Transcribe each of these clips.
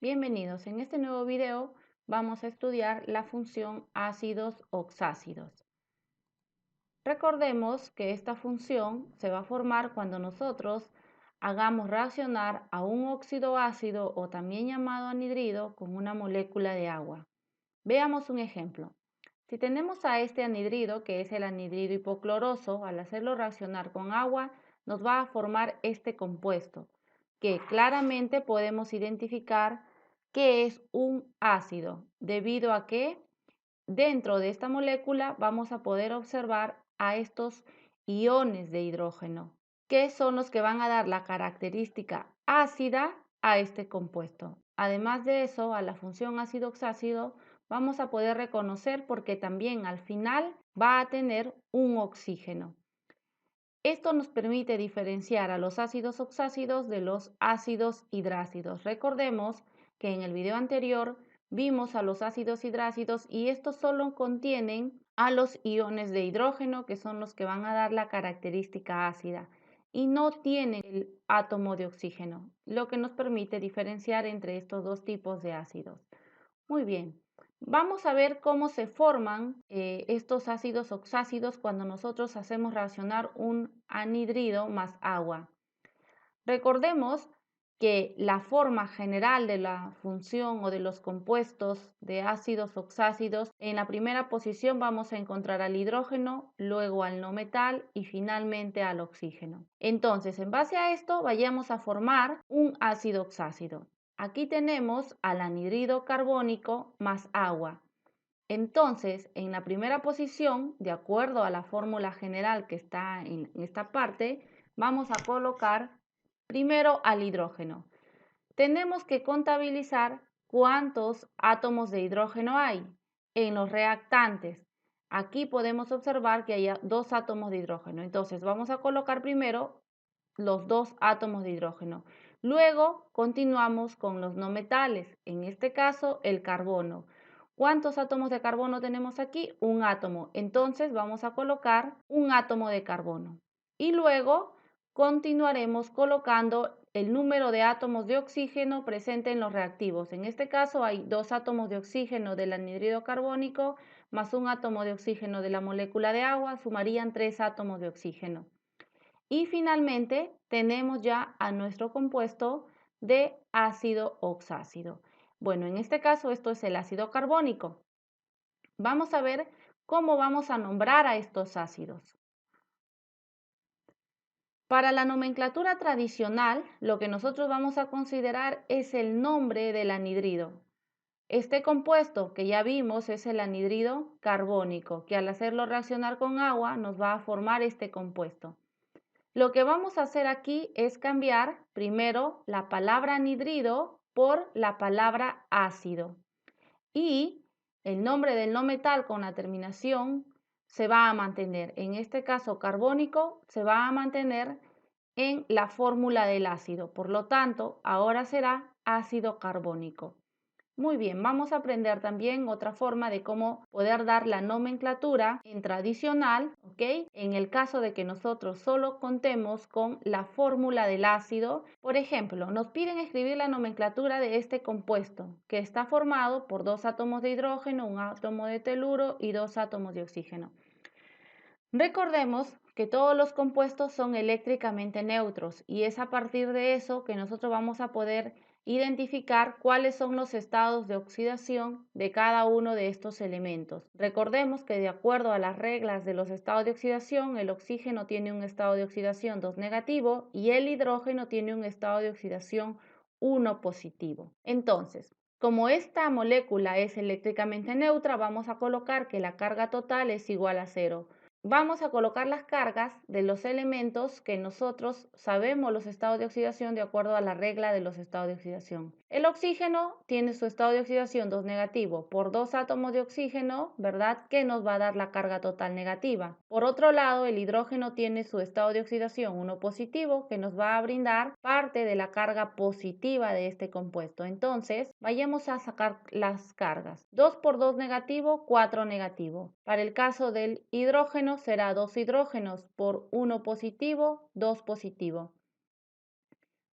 Bienvenidos. En este nuevo video vamos a estudiar la función ácidos oxácidos. Recordemos que esta función se va a formar cuando nosotros hagamos reaccionar a un óxido ácido o también llamado anhidrido con una molécula de agua. Veamos un ejemplo. Si tenemos a este anhidrido, que es el anhidrido hipocloroso, al hacerlo reaccionar con agua, nos va a formar este compuesto, que claramente podemos identificar que es un ácido, debido a que dentro de esta molécula vamos a poder observar a estos iones de hidrógeno, que son los que van a dar la característica ácida a este compuesto. Además de eso, a la función ácido-oxácido vamos a poder reconocer porque también al final va a tener un oxígeno. Esto nos permite diferenciar a los ácidos oxácidos de los ácidos hidrácidos. Recordemos que en el video anterior vimos a los ácidos hidrácidos y estos solo contienen a los iones de hidrógeno, que son los que van a dar la característica ácida, y no tienen el átomo de oxígeno, lo que nos permite diferenciar entre estos dos tipos de ácidos. Muy bien. Vamos a ver cómo se forman estos ácidos oxácidos cuando nosotros hacemos reaccionar un anhidrido más agua. Recordemos que la forma general de la función o de los compuestos de ácidos oxácidos, en la primera posición vamos a encontrar al hidrógeno, luego al no metal y finalmente al oxígeno. Entonces, en base a esto, vayamos a formar un ácido oxácido. Aquí tenemos al anhidrido carbónico más agua. Entonces, en la primera posición, de acuerdo a la fórmula general que está en esta parte, vamos a colocar primero al hidrógeno. Tenemos que contabilizar cuántos átomos de hidrógeno hay en los reactantes. Aquí podemos observar que hay dos átomos de hidrógeno. Entonces, vamos a colocar primero los dos átomos de hidrógeno. Luego continuamos con los no metales, en este caso el carbono. ¿Cuántos átomos de carbono tenemos aquí? Un átomo. Entonces vamos a colocar un átomo de carbono. Y luego continuaremos colocando el número de átomos de oxígeno presente en los reactivos. En este caso hay dos átomos de oxígeno del anhidrido carbónico más un átomo de oxígeno de la molécula de agua, sumarían 3 átomos de oxígeno. Y finalmente tenemos ya a nuestro compuesto de ácido oxácido. Bueno, en este caso esto es el ácido carbónico. Vamos a ver cómo vamos a nombrar a estos ácidos. Para la nomenclatura tradicional, lo que nosotros vamos a considerar es el nombre del anhidrido. Este compuesto que ya vimos es el anhidrido carbónico, que al hacerlo reaccionar con agua nos va a formar este compuesto. Lo que vamos a hacer aquí es cambiar primero la palabra anhidrido por la palabra ácido y el nombre del no metal con la terminación se va a mantener. En este caso carbónico se va a mantener en la fórmula del ácido. Por lo tanto, ahora será ácido carbónico. Muy bien, vamos a aprender también otra forma de cómo poder dar la nomenclatura en tradicional, ¿ok? En el caso de que nosotros solo contemos con la fórmula del ácido, por ejemplo, nos piden escribir la nomenclatura de este compuesto, que está formado por dos átomos de hidrógeno, un átomo de teluro y dos átomos de oxígeno. Recordemos que todos los compuestos son eléctricamente neutros y es a partir de eso que nosotros vamos a poder identificar cuáles son los estados de oxidación de cada uno de estos elementos. Recordemos que de acuerdo a las reglas de los estados de oxidación, el oxígeno tiene un estado de oxidación 2 negativo y el hidrógeno tiene un estado de oxidación 1 positivo. Entonces, como esta molécula es eléctricamente neutra, vamos a colocar que la carga total es igual a 0. Vamos a colocar las cargas de los elementos que nosotros sabemos los estados de oxidación de acuerdo a la regla de los estados de oxidación. El oxígeno tiene su estado de oxidación 2 negativo por dos átomos de oxígeno, ¿verdad? Que nos va a dar la carga total negativa. Por otro lado, el hidrógeno tiene su estado de oxidación 1 positivo que nos va a brindar parte de la carga positiva de este compuesto. Entonces, vayamos a sacar las cargas. 2 por 2 negativo, 4 negativo. Para el caso del hidrógeno será 2 hidrógenos por 1 positivo, 2 positivo.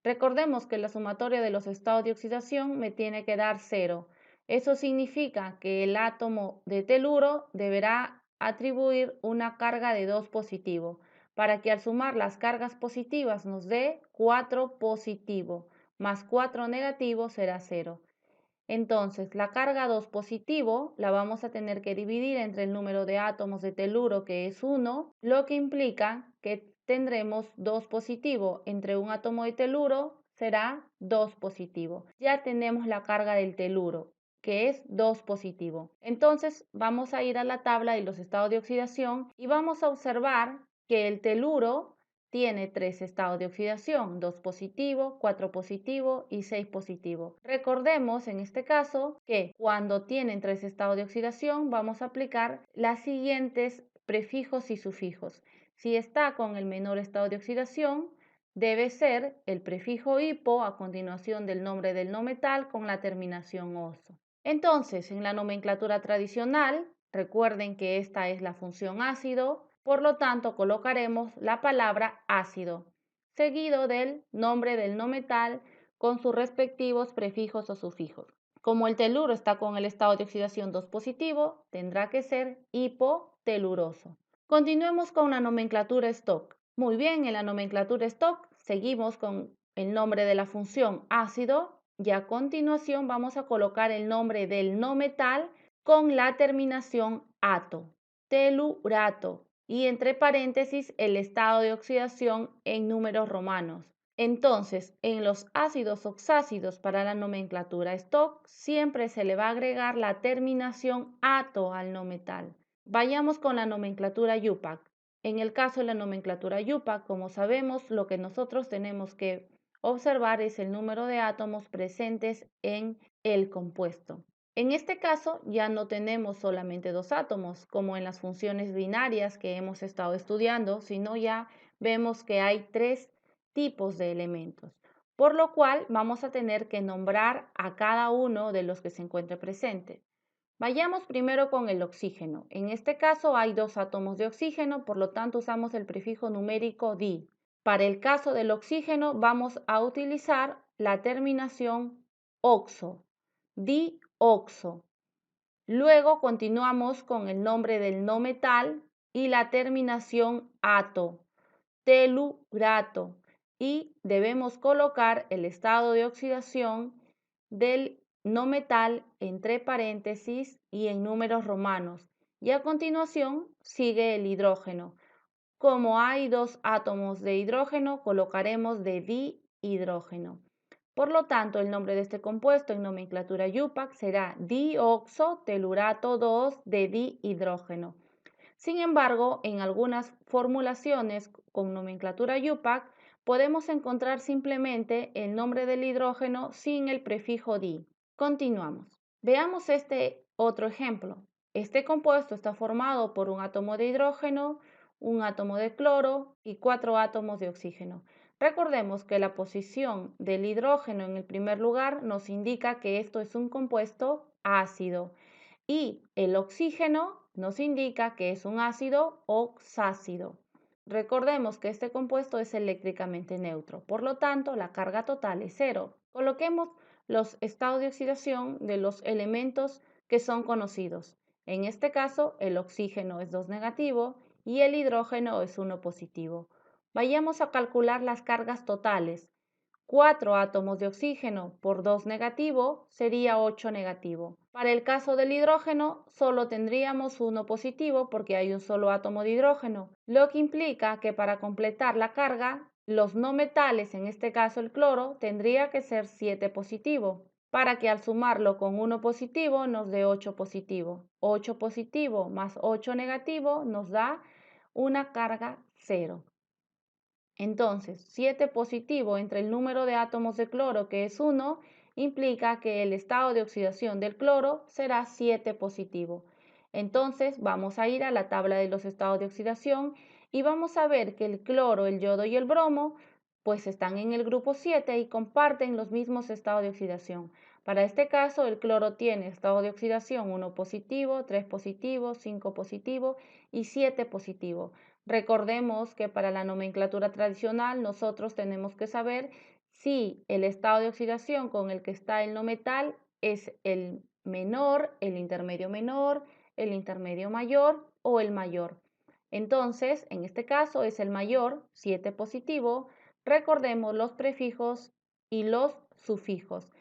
Recordemos que la sumatoria de los estados de oxidación me tiene que dar 0. Eso significa que el átomo de teluro deberá atribuir una carga de 2 positivo, para que al sumar las cargas positivas nos dé 4 positivo, más 4 negativo será 0. Entonces, la carga 2 positivo la vamos a tener que dividir entre el número de átomos de teluro, que es 1, lo que implica que tendremos 2 positivo. Entre un átomo de teluro será 2 positivo. Ya tenemos la carga del teluro, que es 2 positivo. Entonces, vamos a ir a la tabla de los estados de oxidación y vamos a observar que el teluro tiene 3 estados de oxidación, 2 positivo, 4 positivo y 6 positivo. Recordemos en este caso que cuando tienen 3 estados de oxidación vamos a aplicar las siguientes prefijos y sufijos. Si está con el menor estado de oxidación, debe ser el prefijo hipo a continuación del nombre del no metal con la terminación oso. Entonces, en la nomenclatura tradicional, recuerden que esta es la función ácido. Por lo tanto, colocaremos la palabra ácido, seguido del nombre del no metal con sus respectivos prefijos o sufijos. Como el teluro está con el estado de oxidación 2 positivo, tendrá que ser hipoteluroso. Continuemos con la nomenclatura Stock. Muy bien, en la nomenclatura Stock seguimos con el nombre de la función ácido y a continuación vamos a colocar el nombre del no metal con la terminación ato, telurato, y entre paréntesis el estado de oxidación en números romanos. Entonces, en los ácidos oxácidos para la nomenclatura Stock siempre se le va a agregar la terminación ato al no metal. Vayamos con la nomenclatura IUPAC. En el caso de la nomenclatura IUPAC, como sabemos, lo que nosotros tenemos que observar es el número de átomos presentes en el compuesto. En este caso ya no tenemos solamente 2 átomos, como en las funciones binarias que hemos estado estudiando, sino ya vemos que hay 3 tipos de elementos, por lo cual vamos a tener que nombrar a cada uno de los que se encuentre presente. Vayamos primero con el oxígeno. En este caso hay 2 átomos de oxígeno, por lo tanto usamos el prefijo numérico di. Para el caso del oxígeno vamos a utilizar la terminación oxo, dioxo. Luego continuamos con el nombre del no metal y la terminación ato, telurato. Y debemos colocar el estado de oxidación del no metal entre paréntesis y en números romanos. Y a continuación sigue el hidrógeno. Como hay 2 átomos de hidrógeno, colocaremos de dihidrógeno. Por lo tanto, el nombre de este compuesto en nomenclatura IUPAC será dioxotelurato 2 de dihidrógeno. Sin embargo, en algunas formulaciones con nomenclatura IUPAC podemos encontrar simplemente el nombre del hidrógeno sin el prefijo di. Continuamos. Veamos este otro ejemplo. Este compuesto está formado por un átomo de hidrógeno, un átomo de cloro y 4 átomos de oxígeno. Recordemos que la posición del hidrógeno en el primer lugar nos indica que esto es un compuesto ácido y el oxígeno nos indica que es un ácido oxácido. Recordemos que este compuesto es eléctricamente neutro, por lo tanto la carga total es 0. Coloquemos los estados de oxidación de los elementos que son conocidos. En este caso, el oxígeno es 2 negativo y el hidrógeno es 1 positivo. Vayamos a calcular las cargas totales. 4 átomos de oxígeno por 2 negativo sería 8 negativo. Para el caso del hidrógeno, solo tendríamos 1 positivo porque hay un solo átomo de hidrógeno, lo que implica que para completar la carga, los no metales, en este caso el cloro, tendría que ser 7 positivo, para que al sumarlo con 1 positivo nos dé 8 positivo. 8 positivo más 8 negativo nos da una carga 0. Entonces, 7 positivo entre el número de átomos de cloro, que es 1, implica que el estado de oxidación del cloro será 7 positivo. Entonces, vamos a ir a la tabla de los estados de oxidación y vamos a ver que el cloro, el yodo y el bromo pues están en el grupo 7 y comparten los mismos estados de oxidación. Para este caso, el cloro tiene estado de oxidación 1 positivo, 3 positivo, 5 positivo y 7 positivo. Recordemos que para la nomenclatura tradicional nosotros tenemos que saber si el estado de oxidación con el que está el no metal es el menor, el intermedio menor, el intermedio mayor o el mayor. Entonces, en este caso es el mayor, 7 positivo. Recordemos los prefijos y los sufijos.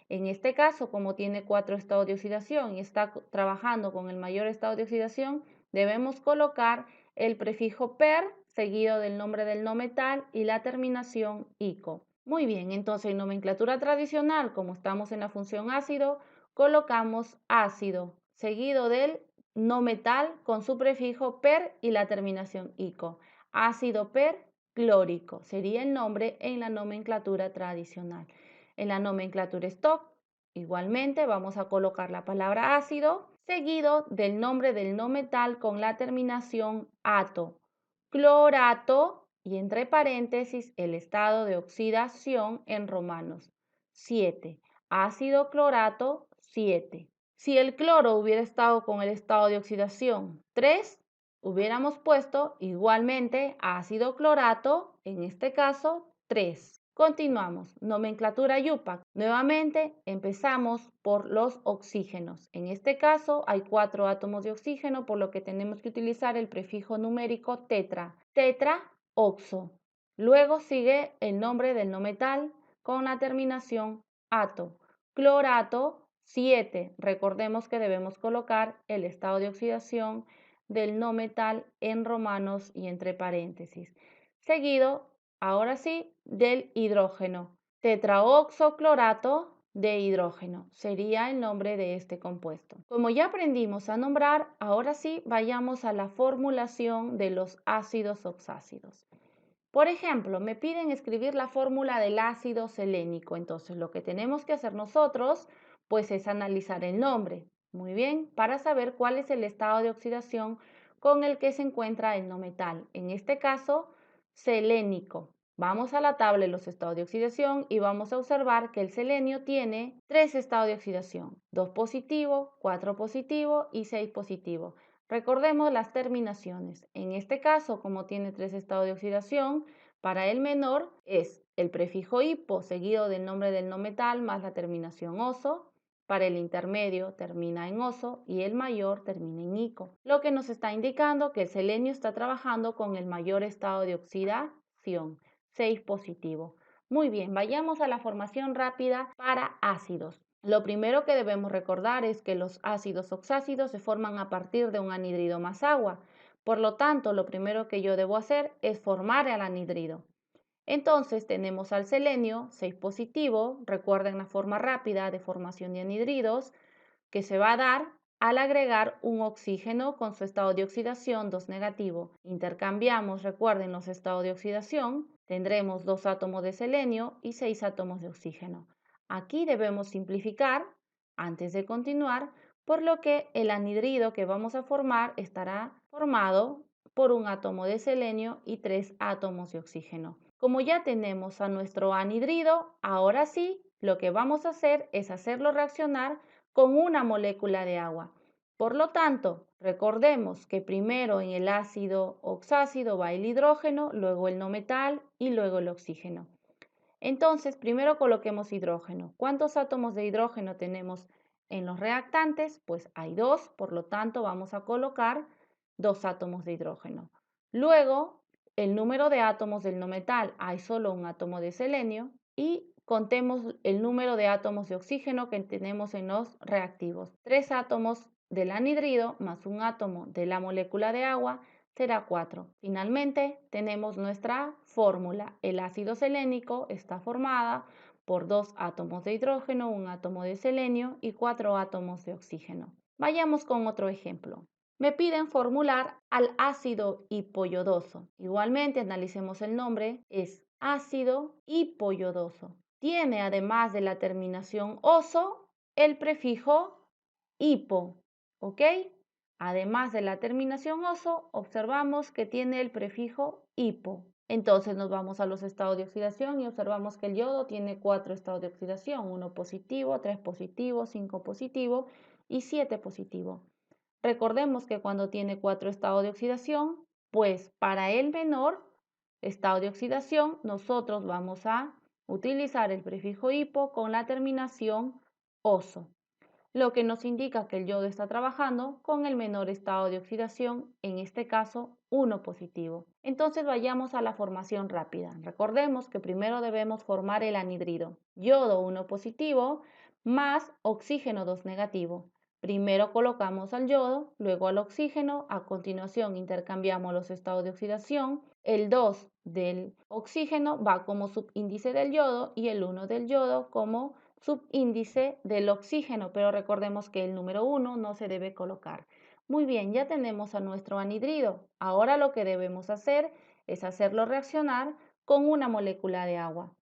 En este caso, como tiene 4 estados de oxidación y está trabajando con el mayor estado de oxidación, debemos colocar el prefijo per seguido del nombre del no metal y la terminación ico. Muy bien, entonces en nomenclatura tradicional, como estamos en la función ácido, colocamos ácido seguido del no metal con su prefijo per y la terminación ico. Ácido perclórico sería el nombre en la nomenclatura tradicional. En la nomenclatura stock, igualmente vamos a colocar la palabra ácido seguido del nombre del no metal con la terminación ato, clorato y entre paréntesis el estado de oxidación en romanos. 7. Ácido clorato 7. Si el cloro hubiera estado con el estado de oxidación 3, hubiéramos puesto igualmente ácido clorato, en este caso 3. Continuamos, nomenclatura IUPAC. Nuevamente empezamos por los oxígenos. En este caso hay 4 átomos de oxígeno, por lo que tenemos que utilizar el prefijo numérico tetra. Tetraoxo. Luego sigue el nombre del no metal con la terminación ato. Clorato 7. Recordemos que debemos colocar el estado de oxidación del no metal en romanos y entre paréntesis. Seguido, ahora sí, del hidrógeno. Tetraoxoclorato de hidrógeno sería el nombre de este compuesto. Como ya aprendimos a nombrar, ahora sí vayamos a la formulación de los ácidos oxácidos. Por ejemplo, me piden escribir la fórmula del ácido selénico. Entonces, lo que tenemos que hacer nosotros, pues es analizar el nombre. Muy bien, para saber cuál es el estado de oxidación con el que se encuentra el no metal. En este caso, selénico. Vamos a la tabla de los estados de oxidación y vamos a observar que el selenio tiene 3 estados de oxidación, 2 positivo, 4 positivo y 6 positivo. Recordemos las terminaciones. En este caso, como tiene 3 estados de oxidación, para el menor es el prefijo hipo seguido del nombre del no metal más la terminación oso. Para el intermedio termina en oso y el mayor termina en ico, lo que nos está indicando que el selenio está trabajando con el mayor estado de oxidación, 6 positivo. Muy bien, vayamos a la formación rápida para ácidos. Lo primero que debemos recordar es que los ácidos oxácidos se forman a partir de un anhidrido más agua. Por lo tanto, lo primero que yo debo hacer es formar el anhidrido. Entonces tenemos al selenio 6 positivo, recuerden la forma rápida de formación de anhidridos, que se va a dar al agregar un oxígeno con su estado de oxidación 2 negativo. Intercambiamos, recuerden, los estados de oxidación, tendremos 2 átomos de selenio y 6 átomos de oxígeno. Aquí debemos simplificar antes de continuar, por lo que el anhidrido que vamos a formar estará formado por un átomo de selenio y 3 átomos de oxígeno. Como ya tenemos a nuestro anhidrido, ahora sí, lo que vamos a hacer es hacerlo reaccionar con una molécula de agua. Por lo tanto, recordemos que primero en el ácido oxácido va el hidrógeno, luego el no metal y luego el oxígeno. Entonces, primero coloquemos hidrógeno. ¿Cuántos átomos de hidrógeno tenemos en los reactantes? Pues hay 2, por lo tanto vamos a colocar 2 átomos de hidrógeno. Luego, el número de átomos del no metal, hay solo un átomo de selenio y contemos el número de átomos de oxígeno que tenemos en los reactivos. 3 átomos del anhidrido más un átomo de la molécula de agua será 4. Finalmente, tenemos nuestra fórmula. El ácido selénico está formada por 2 átomos de hidrógeno, un átomo de selenio y 4 átomos de oxígeno. Vayamos con otro ejemplo. Me piden formular al ácido hipoyodoso. Igualmente, analicemos el nombre, es ácido hipoyodoso. Tiene, además de la terminación oso, el prefijo hipo, ¿ok? Además de la terminación oso, observamos que tiene el prefijo hipo. Entonces nos vamos a los estados de oxidación y observamos que el yodo tiene 4 estados de oxidación, 1 positivo, 3 positivo, 5 positivo y 7 positivo. Recordemos que cuando tiene 4 estados de oxidación, pues para el menor estado de oxidación nosotros vamos a utilizar el prefijo hipo con la terminación oso, lo que nos indica que el yodo está trabajando con el menor estado de oxidación, en este caso 1 positivo. Entonces vayamos a la formación rápida. Recordemos que primero debemos formar el anhidrido, yodo 1 positivo más oxígeno 2 negativo. Primero colocamos al yodo, luego al oxígeno, a continuación intercambiamos los estados de oxidación. El 2 del oxígeno va como subíndice del yodo y el 1 del yodo como subíndice del oxígeno, pero recordemos que el número 1 no se debe colocar. Muy bien, ya tenemos a nuestro anhidrido. Ahora lo que debemos hacer es hacerlo reaccionar con una molécula de agua.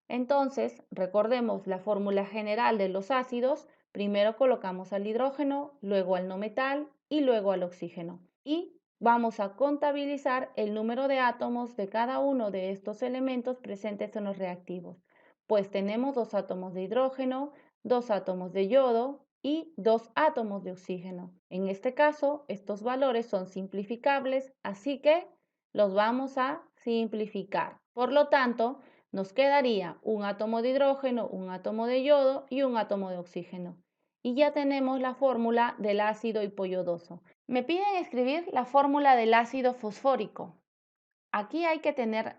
Entonces, recordemos la fórmula general de los ácidos. Primero colocamos al hidrógeno, luego al no metal y luego al oxígeno. Y vamos a contabilizar el número de átomos de cada uno de estos elementos presentes en los reactivos. Pues tenemos 2 átomos de hidrógeno, 2 átomos de yodo y 2 átomos de oxígeno. En este caso, estos valores son simplificables, así que los vamos a simplificar. Por lo tanto, nos quedaría un átomo de hidrógeno, un átomo de yodo y un átomo de oxígeno. Y ya tenemos la fórmula del ácido hipoyodoso. Me piden escribir la fórmula del ácido fosfórico. Aquí hay que tener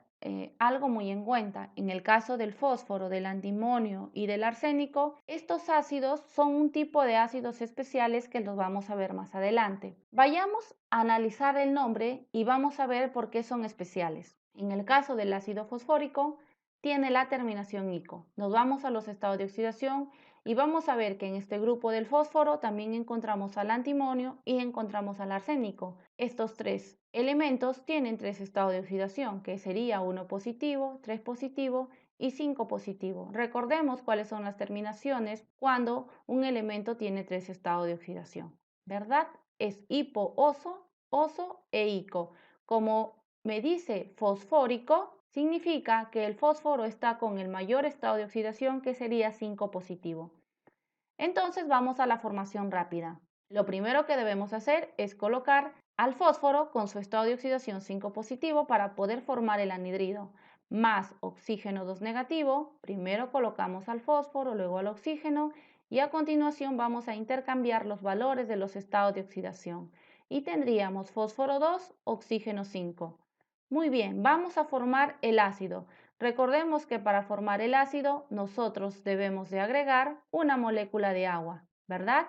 algo muy en cuenta. En el caso del fósforo, del antimonio y del arsénico, estos ácidos son un tipo de ácidos especiales que los vamos a ver más adelante. Vayamos a analizar el nombre y vamos a ver por qué son especiales. En el caso del ácido fosfórico, tiene la terminación ico. Nos vamos a los estados de oxidación y vamos a ver que en este grupo del fósforo también encontramos al antimonio y encontramos al arsénico. Estos tres elementos tienen 3 estados de oxidación, que sería 1 positivo, 3 positivo y 5 positivo. Recordemos cuáles son las terminaciones cuando un elemento tiene 3 estados de oxidación, ¿verdad? Es hipo, oso e ico. Como me dice fosfórico, significa que el fósforo está con el mayor estado de oxidación, que sería 5 positivo. Entonces vamos a la formación rápida. Lo primero que debemos hacer es colocar al fósforo con su estado de oxidación 5 positivo para poder formar el anhidrido, más oxígeno 2 negativo. Primero colocamos al fósforo, luego al oxígeno y a continuación vamos a intercambiar los valores de los estados de oxidación y tendríamos fósforo 2, oxígeno 5. Muy bien, vamos a formar el ácido. Recordemos que para formar el ácido nosotros debemos de agregar una molécula de agua, ¿verdad?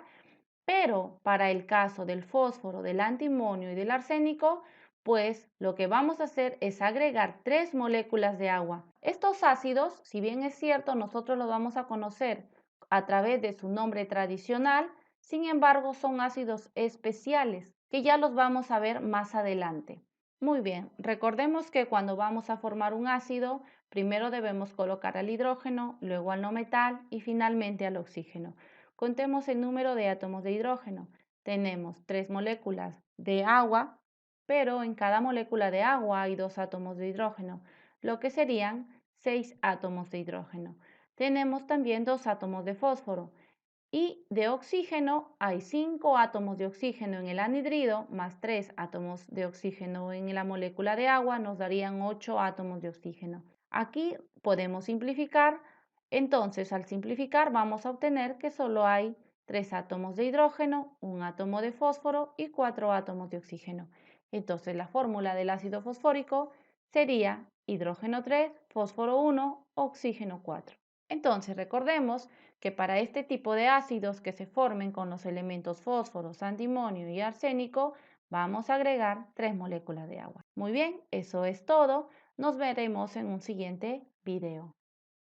Pero para el caso del fósforo, del antimonio y del arsénico, pues lo que vamos a hacer es agregar 3 moléculas de agua. Estos ácidos, si bien es cierto, nosotros los vamos a conocer a través de su nombre tradicional, sin embargo son ácidos especiales que ya los vamos a ver más adelante. Muy bien, recordemos que cuando vamos a formar un ácido, primero debemos colocar al hidrógeno, luego al no metal y finalmente al oxígeno. Contemos el número de átomos de hidrógeno. Tenemos 3 moléculas de agua, pero en cada molécula de agua hay 2 átomos de hidrógeno, lo que serían 6 átomos de hidrógeno. Tenemos también 2 átomos de fósforo. Y de oxígeno hay 5 átomos de oxígeno en el anhidrido más 3 átomos de oxígeno en la molécula de agua, nos darían 8 átomos de oxígeno. Aquí podemos simplificar, entonces al simplificar vamos a obtener que solo hay 3 átomos de hidrógeno, 1 átomo de fósforo y 4 átomos de oxígeno. Entonces la fórmula del ácido fosfórico sería hidrógeno 3, fósforo 1, oxígeno 4. Entonces recordemos que para este tipo de ácidos que se formen con los elementos fósforo, antimonio y arsénico, vamos a agregar 3 moléculas de agua. Muy bien, eso es todo. Nos veremos en un siguiente video.